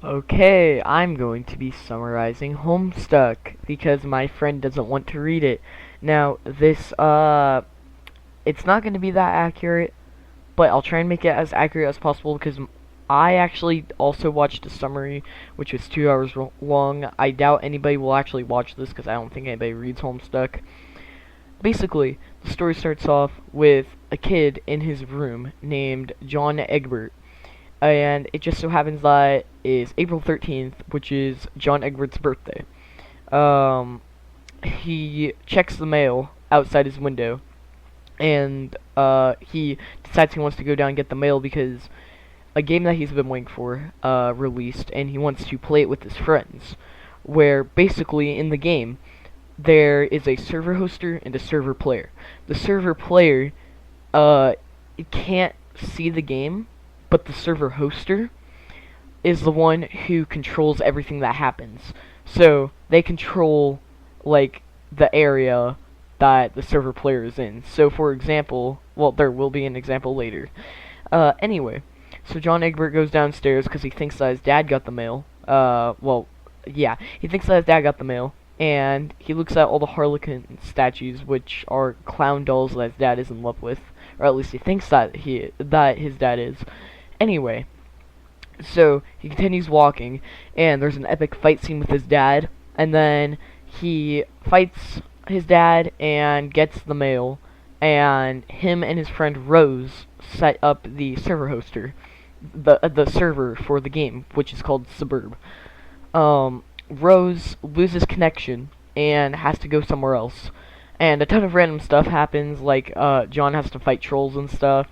Okay, I'm going to be summarizing Homestuck because my friend doesn't want to read it. Now, it's not going to be that accurate, but I'll try and make it as accurate as possible because I actually also watched a summary, which was 2 hours long. I doubt anybody will actually watch this because I don't think anybody reads Homestuck. Basically, the story starts off with a kid in his room named John Egbert, and it just so happens that is April 13th, which is John Egbert's birthday. Um, he checks the mail outside his window, and he decides he wants to go down and get the mail because a game that he's been waiting for released, and he wants to play it with his friends. Where basically in the game there is a server hoster and a server player. The server player uh, can't see the game, but the server hoster is the one who controls everything that happens. So they control like the area that the server player is in. So for example, well, there will be an example later. Anyway, so John Egbert goes downstairs because he thinks that his dad got the mail. Yeah, he thinks that his dad got the mail, and he looks at all the Harlequin statues, which are clown dolls that his dad is in love with, or at least he thinks that his dad is. Anyway, so he continues walking, and there's an epic fight scene with his dad, and then he fights his dad and gets the mail, and him and his friend Rose set up the server hoster, the server for the game, which is called Suburb. Rose loses connection and has to go somewhere else, and a ton of random stuff happens, like John has to fight trolls and stuff.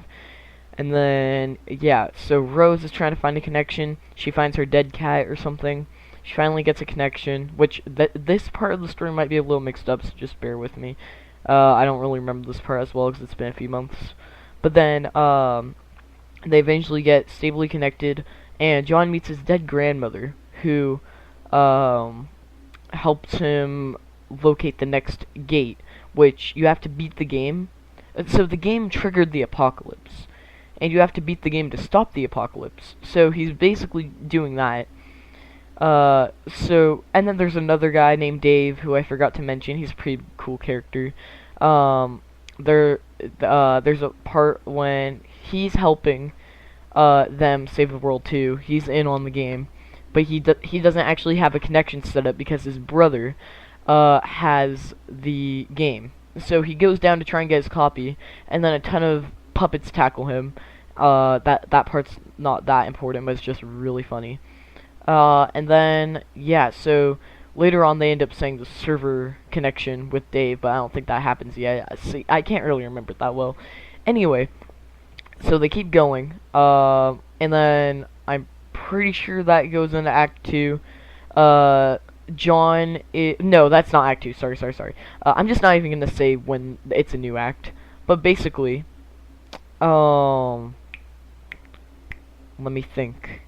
And then, yeah, so Rose is trying to find a connection. She finds her dead cat or something. She finally gets a connection, which this part of the story might be a little mixed up, so just bear with me. I don't really remember this part as well because it's been a few months. But then, they eventually get stably connected, and John meets his dead grandmother, who, helps him locate the next gate, which you have to beat the game. So the game triggered the apocalypse, and you have to beat the game to stop the apocalypse. So he's basically doing that. And then there's another guy named Dave, who I forgot to mention. He's a pretty cool character. There's a part when he's helping, them save the world too. He's in on the game, but he doesn't actually have a connection set up because his brother, has the game. So he goes down to try and get his copy, and then a ton of puppets tackle him. That part's not that important, but it's just really funny. And then yeah, so later on they end up saying the server connection with Dave, but I don't think that happens yet. See, I can't really remember it that well. Anyway, so they keep going, and then I'm pretty sure that goes into Act 2. No, that's not Act 2, sorry. I'm just not even gonna say when it's a new act, but basically, um, let me think.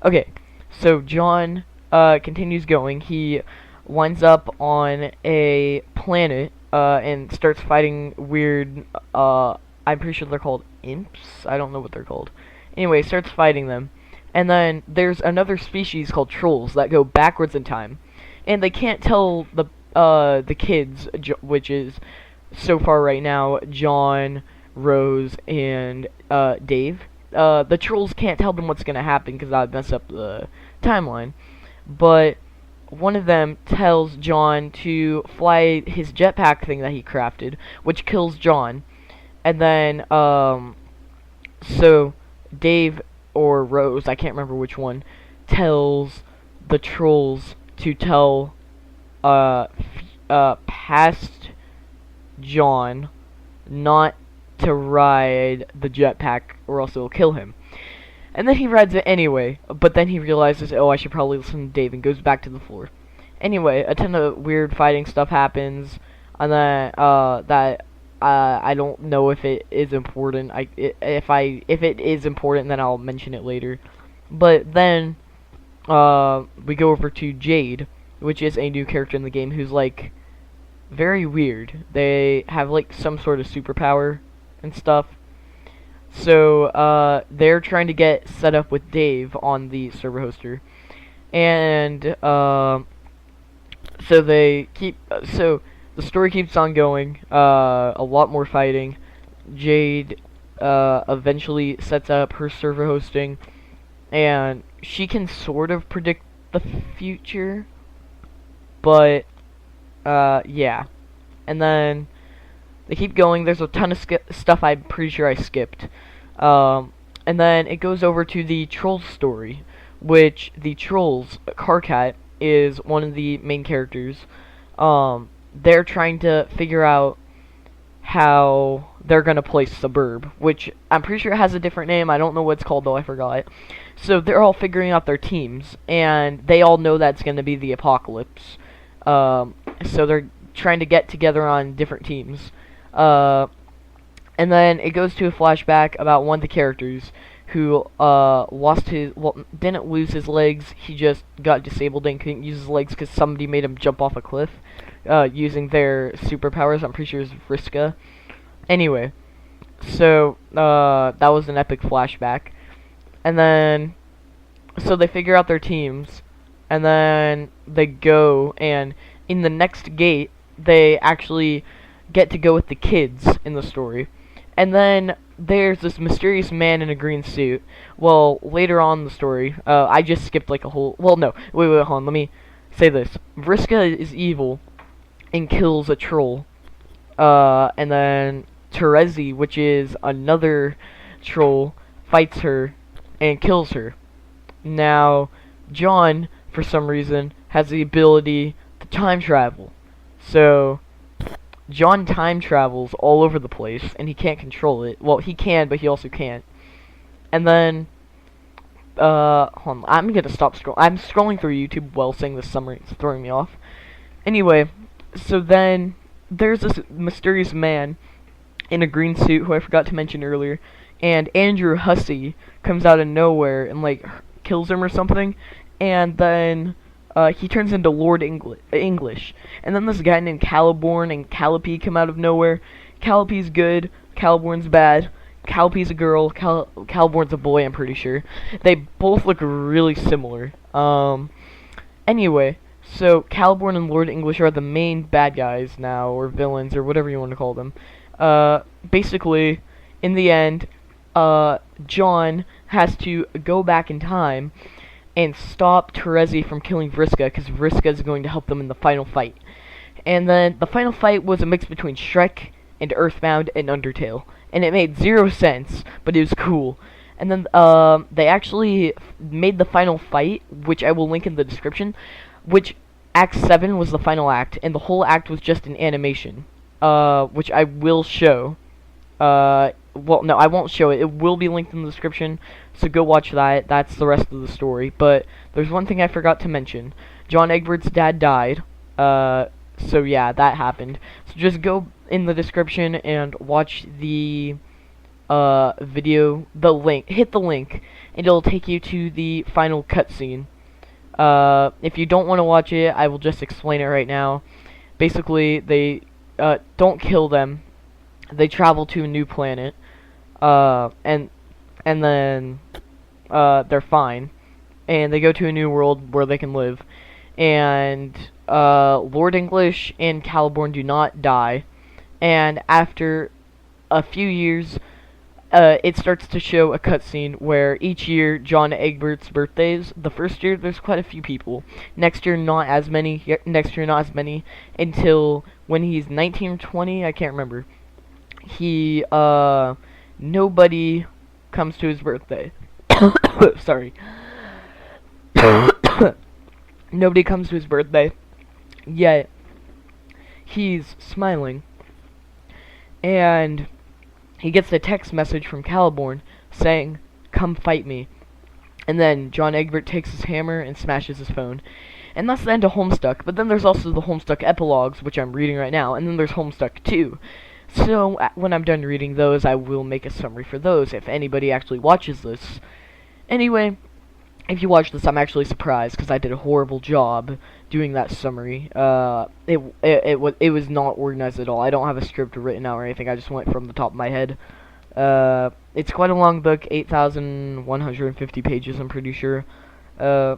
Okay, so John continues going. He winds up on a planet and starts fighting weird. I'm pretty sure they're called imps. I don't know what they're called. Anyway, starts fighting them, and then there's another species called trolls that go backwards in time, and they can't tell the kids, which is so far right now John, Rose, and Dave. The trolls can't tell them what's gonna happen because that would mess up the timeline. But one of them tells John to fly his jetpack thing that he crafted, which kills John. And then, so Dave or Rose, I can't remember which one, tells the trolls to tell, past John not to ride the jetpack or else it'll kill him. And then he rides it anyway, but then he realizes, oh, I should probably listen to Dave, and goes back to the floor. Anyway, a ton of weird fighting stuff happens, and then, I don't know if it is important. If it is important, then I'll mention it later. But then, we go over to Jade, which is a new character in the game who's, like, very weird. They have, like, some sort of superpower and stuff. So they're trying to get set up with Dave on the server hoster, and so they keep so the story keeps on going. A lot more fighting. Jade eventually sets up her server hosting, and she can sort of predict the future, but yeah. And then they keep going. There's a ton of stuff I'm pretty sure I skipped. And then it goes over to the Trolls story, which the Trolls, Carcat, is one of the main characters. They're trying to figure out how they're gonna play Suburb, which I'm pretty sure it has a different name. I don't know what it's called though, I forgot it. So they're all figuring out their teams, and they all know that's gonna be the apocalypse. So they're trying to get together on different teams. And then it goes to a flashback about one of the characters who didn't lose his legs. He just got disabled and couldn't use his legs because somebody made him jump off a cliff using their superpowers. I'm pretty sure it was Vriska. Anyway, so that was an epic flashback. And then, so they figure out their teams, and then they go, and in the next gate, they actually get to go with the kids in the story. And then there's this mysterious man in a green suit. Well, later on in the story, I just skipped like a whole... Well, no, wait, hold on, let me say this. Vriska is evil and kills a troll. And then Terezi, which is another troll, fights her and kills her. Now, John, for some reason, has the ability to time travel. So John time travels all over the place, and he can't control it. Well, he can, but he also can't. And then, hold on, I'm gonna stop scrolling. I'm scrolling through YouTube while saying this summary. It's throwing me off. Anyway, so then, there's this mysterious man in a green suit, who I forgot to mention earlier, and Andrew Hussey comes out of nowhere and, like, kills him or something, and then he turns into Lord English. And then this guy named Caliborn and Caliope come out of nowhere. Caliope's good, Caliborn's bad. Caliope's a girl, Caliborn's a boy, I'm pretty sure. They both look really similar. Anyway, so Caliborn and Lord English are the main bad guys now, or villains, or whatever you want to call them. Basically, in the end, John has to go back in time and stop Terezi from killing Vriska, because Vriska is going to help them in the final fight. And then the final fight was a mix between Shrek and Earthbound and Undertale, and it made 0 sense, but it was cool. And then they actually made the final fight, which I will link in the description, which Act 7 was the final act, and the whole act was just an animation, which I will show. Well, no, I won't show it. It will be linked in the description, so go watch that. That's the rest of the story. But there's one thing I forgot to mention. John Egbert's dad died. So yeah, that happened. So just go in the description and watch the video, the link. Hit the link, and it'll take you to the final cutscene. If you don't want to watch it, I will just explain it right now. Basically, they don't kill them. They travel to a new planet, and then they're fine, and they go to a new world where they can live. And Lord English and Caliborn do not die, and after a few years, it starts to show a cutscene where each year John Egbert's birthdays. The first year there's quite a few people. Next year not as many. Next year not as many until when he's 19 or 20. I can't remember. He nobody comes to his birthday. Sorry. Nobody comes to his birthday, yet he's smiling, and he gets a text message from Caliborn saying, "Come fight me." And then John Egbert takes his hammer and smashes his phone. And that's the end of Homestuck. But then there's also the Homestuck epilogues, which I'm reading right now, and then there's Homestuck 2. So when I'm done reading those, I will make a summary for those if anybody actually watches this. Anyway, if you watch this, I'm actually surprised because I did a horrible job doing that summary. It was not organized at all. I don't have a script written out or anything. I just went from the top of my head. It's quite a long book, 8,150 pages, I'm pretty sure. Uh,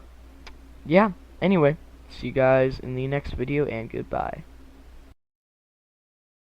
yeah, anyway, see you guys in the next video, and goodbye.